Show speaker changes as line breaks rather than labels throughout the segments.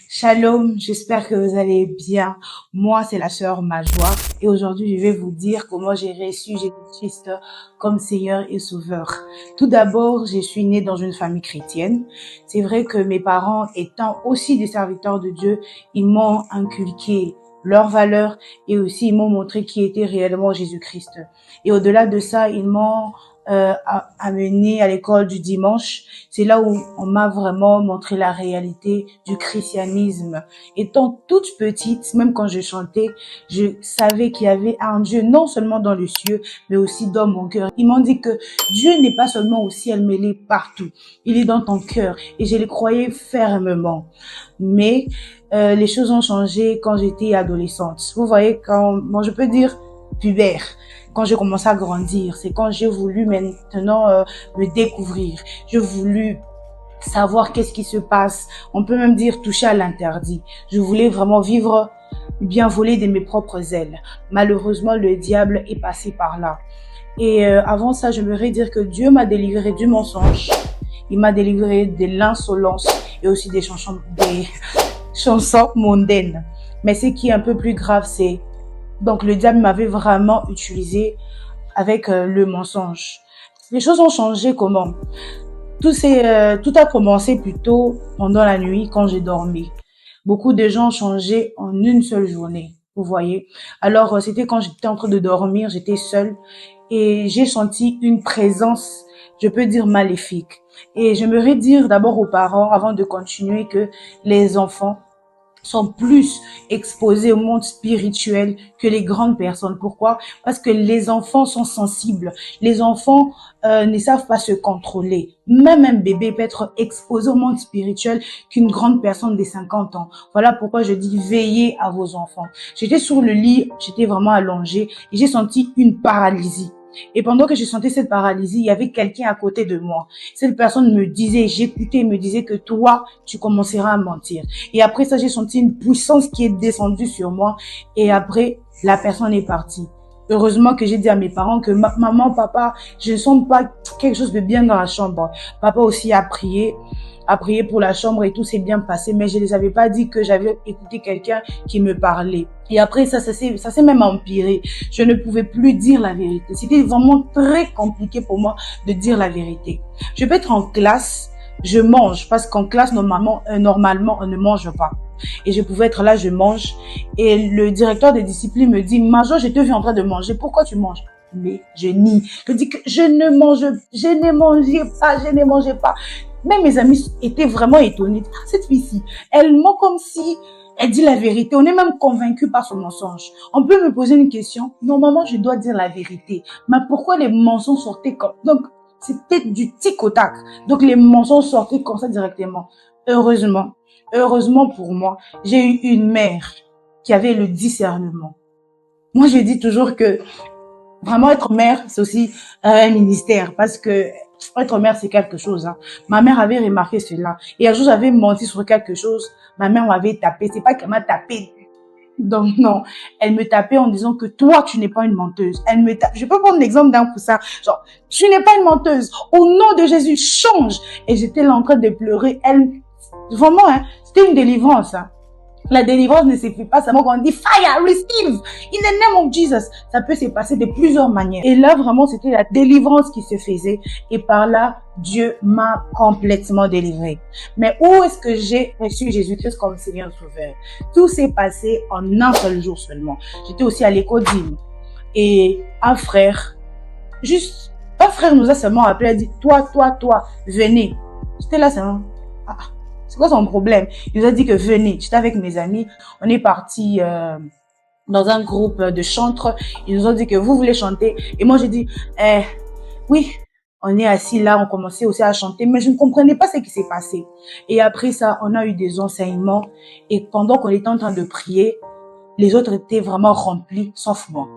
Shalom, j'espère que vous allez bien. Moi, c'est la sœur Majoie et aujourd'hui, je vais vous dire comment j'ai reçu Jésus-Christ comme Seigneur et Sauveur. Tout d'abord, je suis née dans une famille chrétienne. C'est vrai que mes parents, étant aussi des serviteurs de Dieu, ils m'ont inculqué leurs valeurs et aussi ils m'ont montré qui était réellement Jésus-Christ. Et au-delà de ça, ils m'ont amené à l'école du dimanche. C'est là où on m'a vraiment montré la réalité du christianisme. Étant toute petite, même quand je chantais, je savais qu'il y avait un Dieu non seulement dans les cieux, mais aussi dans mon cœur. Ils m'ont dit que Dieu n'est pas seulement au ciel, mais il est partout. Il est dans ton cœur. Et je les croyais fermement. Mais les choses ont changé quand j'étais adolescente. Vous voyez, je peux dire pubère. Quand j'ai commencé à grandir, c'est quand j'ai voulu maintenant me découvrir. J'ai voulu savoir qu'est-ce qui se passe. On peut même dire toucher à l'interdit. Je voulais vraiment vivre, bien voler de mes propres ailes. Malheureusement, le diable est passé par là. Et avant ça, j'aimerais dire que Dieu m'a délivré du mensonge. Il m'a délivré de l'insolence et aussi des chansons mondaines. Mais ce qui est un peu plus grave, c'est donc le diable m'avait vraiment utilisé avec le mensonge. Les choses ont changé comment? Tout a commencé plutôt pendant la nuit quand j'ai dormi. Beaucoup de gens ont changé en une seule journée, vous voyez. Alors c'était quand j'étais en train de dormir, j'étais seule et j'ai senti une présence, je peux dire maléfique. Et j'aimerais dire d'abord aux parents, avant de continuer, que les enfants sont plus exposés au monde spirituel que les grandes personnes. Pourquoi? Parce que les enfants sont sensibles. Les enfants ne savent pas se contrôler. Même un bébé peut être exposé au monde spirituel qu'une grande personne de 50 ans. Voilà pourquoi je dis veillez à vos enfants. J'étais sur le lit, j'étais vraiment allongée et j'ai senti une paralysie. Et pendant que je sentais cette paralysie, il y avait quelqu'un à côté de moi. Cette personne me disait, j'écoutais, me disait que toi, tu commenceras à mentir. Et après ça, j'ai senti une puissance qui est descendue sur moi. Et après, la personne est partie. Heureusement que j'ai dit à mes parents que maman, papa, je ne sens pas quelque chose de bien dans la chambre. Papa aussi a prié pour la chambre et tout s'est bien passé, mais je ne les avais pas dit que j'avais écouté quelqu'un qui me parlait. Et après ça s'est même empiré. Je ne pouvais plus dire la vérité. C'était vraiment très compliqué pour moi de dire la vérité. Je peux être en classe, je mange, parce qu'en classe, normalement, on ne mange pas. Et je pouvais être là, je mange. Et le directeur de discipline me dit, Major, je te vu en train de manger. Pourquoi tu manges? Mais je nie. Je dis que je ne mangeais pas. Même mes amis étaient vraiment étonnés. Cette fille-ci, elle ment comme si elle dit la vérité. On est même convaincu par son mensonge. On peut me poser une question. Normalement, je dois dire la vérité. Mais pourquoi les mensonges sortaient comme... Donc, c'était du tic au tac. Donc, les mensonges sortaient comme ça directement. Heureusement pour moi, j'ai eu une mère qui avait le discernement. Moi, je dis toujours que vraiment être mère, c'est aussi un ministère parce que être mère, c'est quelque chose. Hein. Ma mère avait remarqué cela. Et un jour, j'avais menti sur quelque chose. Ma mère m'avait tapé. C'est pas qu'elle m'a tapé. Donc non, elle me tapait en disant que toi, tu n'es pas une menteuse. Elle me tape. Je peux prendre l'exemple d'un pour ça. Genre, tu n'es pas une menteuse. Au nom de Jésus, change. Et j'étais là en train de pleurer. Vraiment, hein, c'était une délivrance. Hein. La délivrance ne se fait pas seulement quand on dit fire, receive, in the name of Jesus. Ça peut se passer de plusieurs manières. Et là, vraiment, c'était la délivrance qui se faisait. Et par là, Dieu m'a complètement délivré. Mais où est-ce que j'ai reçu Jésus-Christ comme Seigneur Sauveur? Tout s'est passé en un seul jour seulement. J'étais aussi à l'école d'hymne. Et un frère nous a seulement appelé, a dit, toi, venez. J'étais là seulement. C'est quoi son problème? Il nous a dit que venez. J'étais avec mes amis. On est parti dans un groupe de chantres. Ils nous ont dit que vous voulez chanter. Et moi, j'ai dit, oui. On est assis là, on commençait aussi à chanter. Mais je ne comprenais pas ce qui s'est passé. Et après ça, on a eu des enseignements. Et pendant qu'on était en train de prier, les autres étaient vraiment remplis, sauf moi.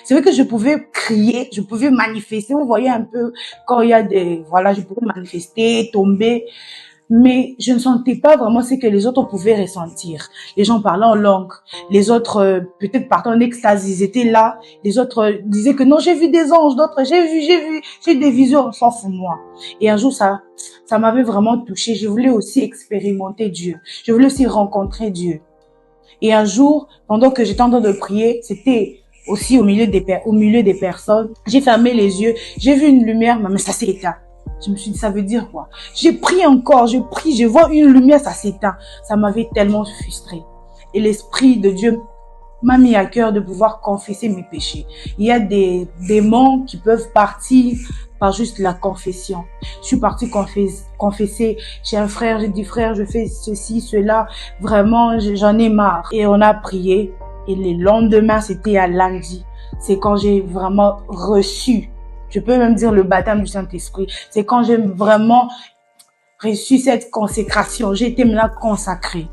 C'est vrai que je pouvais crier, je pouvais manifester. Vous voyez un peu quand il y a je pouvais manifester, tomber. mais je ne sentais pas vraiment ce que les autres pouvaient ressentir. Les gens parlaient en langue, les autres peut-être partaient en extase, ils étaient là, les autres disaient que non, j'ai vu des anges, d'autres j'ai des visions, on s'en fout moi. Et un jour ça m'avait vraiment touchée, je voulais aussi expérimenter Dieu, je voulais aussi rencontrer Dieu. Et un jour, pendant que j'étais en train de prier, c'était aussi au milieu des personnes, j'ai fermé les yeux, j'ai vu une lumière, mais ça s'est éteint. Je me suis dit, ça veut dire quoi? J'ai prié encore, je prie, je vois une lumière, ça s'éteint. Ça m'avait tellement frustrée. Et l'Esprit de Dieu m'a mis à cœur de pouvoir confesser mes péchés. Il y a des démons qui peuvent partir par juste la confession. Je suis partie confesser chez un frère, j'ai dit frère, je fais ceci, cela, vraiment j'en ai marre. Et on a prié et le lendemain, c'était à lundi. C'est quand j'ai vraiment reçu, je peux même dire le baptême du Saint-Esprit, c'est quand j'ai vraiment reçu cette consécration, j'ai été maintenant consacrée.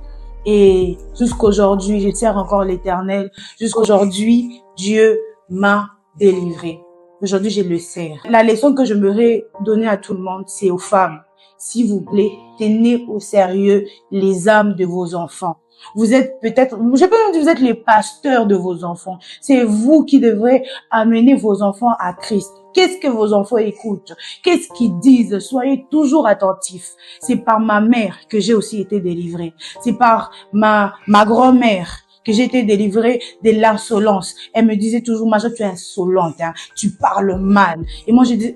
Et jusqu'aujourd'hui, je sers encore l'Éternel. Jusqu'aujourd'hui, Dieu m'a délivré. Aujourd'hui, je le sers. La leçon que j'aimerais donner à tout le monde, c'est aux femmes. S'il vous plaît, tenez au sérieux les âmes de vos enfants. Vous êtes peut-être, je peux même dire, vous êtes les pasteurs de vos enfants. C'est vous qui devrez amener vos enfants à Christ. Qu'est-ce que vos enfants écoutent? Qu'est-ce qu'ils disent? Soyez toujours attentifs. C'est par ma mère que j'ai aussi été délivrée. C'est par ma grand-mère que j'ai été délivrée de l'insolence. Elle me disait toujours, Majo, tu es insolente, hein? Tu parles mal. Et moi, je dis,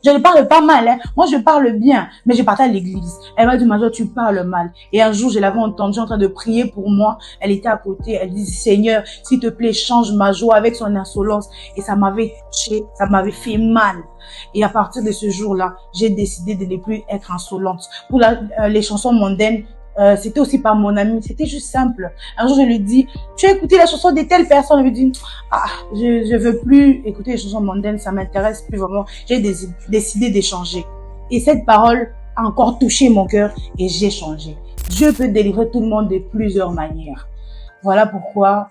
je ne parle pas mal, hein. Moi, je parle bien, mais je partais à l'église. Elle m'a dit, Majo, tu parles mal. Et un jour, je l'avais entendue en train de prier pour moi. Elle était à côté. Elle dit, Seigneur, s'il te plaît, change ma joie avec son insolence. Et ça m'avait touché, ça m'avait fait mal. Et à partir de ce jour-là, j'ai décidé de ne plus être insolente. Pour les chansons mondaines, c'était aussi par mon ami, c'était juste simple. Un jour, je lui dis, tu as écouté la chanson de telle personne? Elle me dit, je veux plus écouter les chansons mondaines, ça m'intéresse plus vraiment. J'ai décidé d'échanger. Et cette parole a encore touché mon cœur et j'ai changé. Dieu peut délivrer tout le monde de plusieurs manières. Voilà pourquoi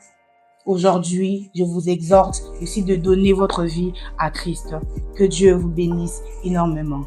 aujourd'hui, je vous exhorte aussi de donner votre vie à Christ. Que Dieu vous bénisse énormément.